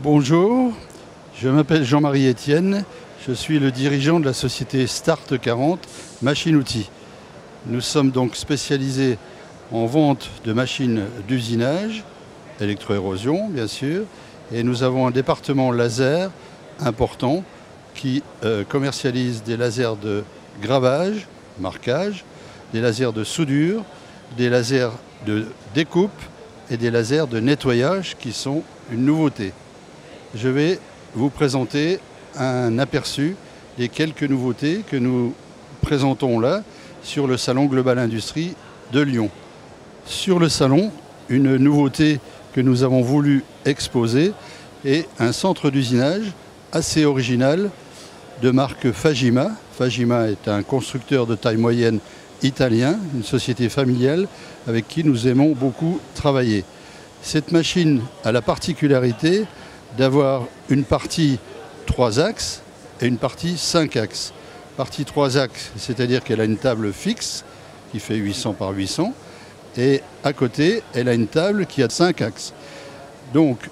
Bonjour, je m'appelle Jean-Marie Etienne, je suis le dirigeant de la société Start 40 Machines-Outils. Nous sommes donc spécialisés en vente de machines d'usinage, électroérosion bien sûr, et nous avons un département laser important qui commercialise des lasers de gravage, marquage, des lasers de soudure, des lasers de découpe et des lasers de nettoyage qui sont une nouveauté. Je vais vous présenter un aperçu des quelques nouveautés que nous présentons là sur le salon Global Industrie de Lyon. Sur le salon, une nouveauté que nous avons voulu exposer est un centre d'usinage assez original de marque Fajima. Fajima est un constructeur de taille moyenne italien, une société familiale avec qui nous aimons beaucoup travailler. Cette machine a la particularité d'avoir une partie 3 axes et une partie 5 axes. Partie 3 axes, c'est-à-dire qu'elle a une table fixe qui fait 800 par 800 et à côté, elle a une table qui a 5 axes. Donc,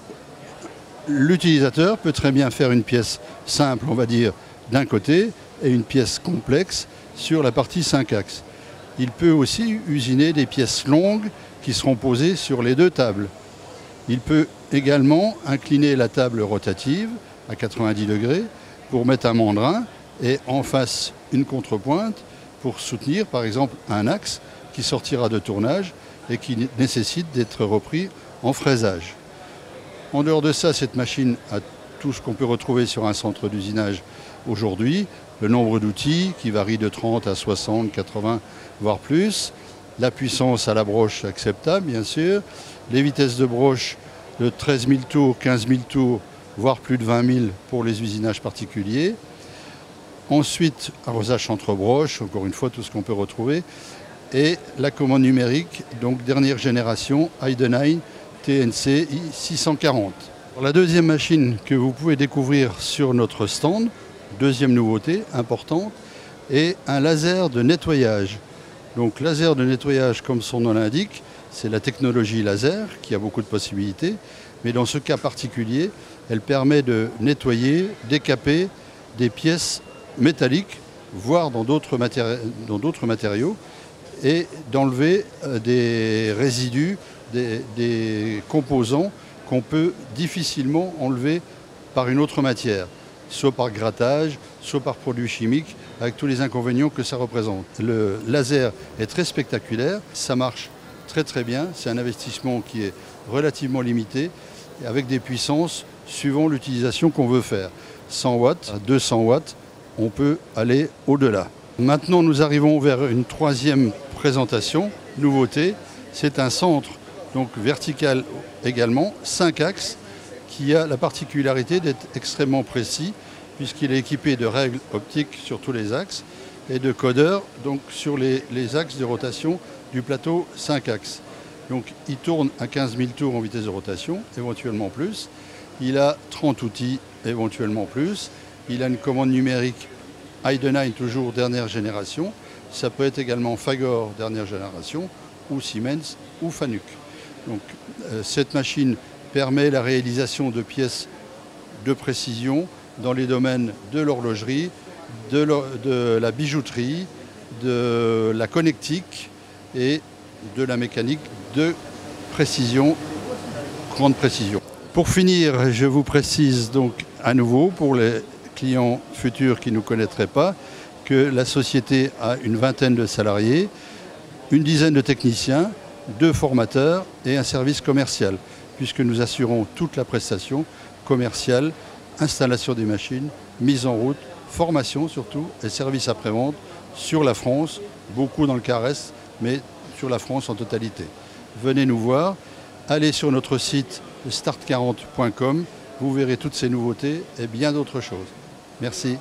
l'utilisateur peut très bien faire une pièce simple, on va dire, d'un côté et une pièce complexe sur la partie 5 axes. Il peut aussi usiner des pièces longues qui seront posées sur les deux tables. Il peut également incliner la table rotative à 90 degrés pour mettre un mandrin et en face une contrepointe pour soutenir par exemple un axe qui sortira de tournage et qui nécessite d'être repris en fraisage. En dehors de ça, cette machine a tout ce qu'on peut retrouver sur un centre d'usinage aujourd'hui, le nombre d'outils qui varie de 30 à 60, 80 voire plus, la puissance à la broche acceptable bien sûr, les vitesses de broche de 13 000 tours, 15 000 tours, voire plus de 20 000 pour les usinages particuliers. Ensuite, arrosage entre broches, encore une fois tout ce qu'on peut retrouver. Et la commande numérique, donc dernière génération, Heidenhain TNC i640. La deuxième machine que vous pouvez découvrir sur notre stand, deuxième nouveauté importante, est un laser de nettoyage. Donc laser de nettoyage, comme son nom l'indique, c'est la technologie laser qui a beaucoup de possibilités, mais dans ce cas particulier, elle permet de nettoyer, décaper des pièces métalliques, voire dans d'autres matériaux, et d'enlever des résidus, des composants qu'on peut difficilement enlever par une autre matière, soit par grattage, soit par produits chimiques, avec tous les inconvénients que ça représente. Le laser est très spectaculaire, ça marche très bien, c'est un investissement qui est relativement limité, avec des puissances suivant l'utilisation qu'on veut faire. 100 watts à 200 watts, on peut aller au-delà. Maintenant, nous arrivons vers une troisième présentation, nouveauté. C'est un centre donc vertical également, 5 axes, qui a la particularité d'être extrêmement précis, puisqu'il est équipé de règles optiques sur tous les axes et de codeurs donc, sur les axes de rotation du plateau 5 axes. Donc il tourne à 15 000 tours en vitesse de rotation, éventuellement plus. Il a 30 outils, éventuellement plus. Il a une commande numérique Heidenhain, toujours dernière génération. Ça peut être également Fagor, dernière génération, ou Siemens, ou Fanuc. Donc cette machine permet la réalisation de pièces de précision dans les domaines de l'horlogerie, de la bijouterie, de la connectique et de la mécanique de précision, grande précision. Pour finir, je vous précise donc à nouveau pour les clients futurs qui ne nous connaîtraient pas que la société a une vingtaine de salariés, une dizaine de techniciens, 2 formateurs et un service commercial, puisque nous assurons toute la prestation commerciale, installation des machines, mise en route, formation surtout et service après-vente sur la France, beaucoup dans le Caresse, mais sur la France en totalité. Venez nous voir, allez sur notre site start40.com, vous verrez toutes ces nouveautés et bien d'autres choses. Merci.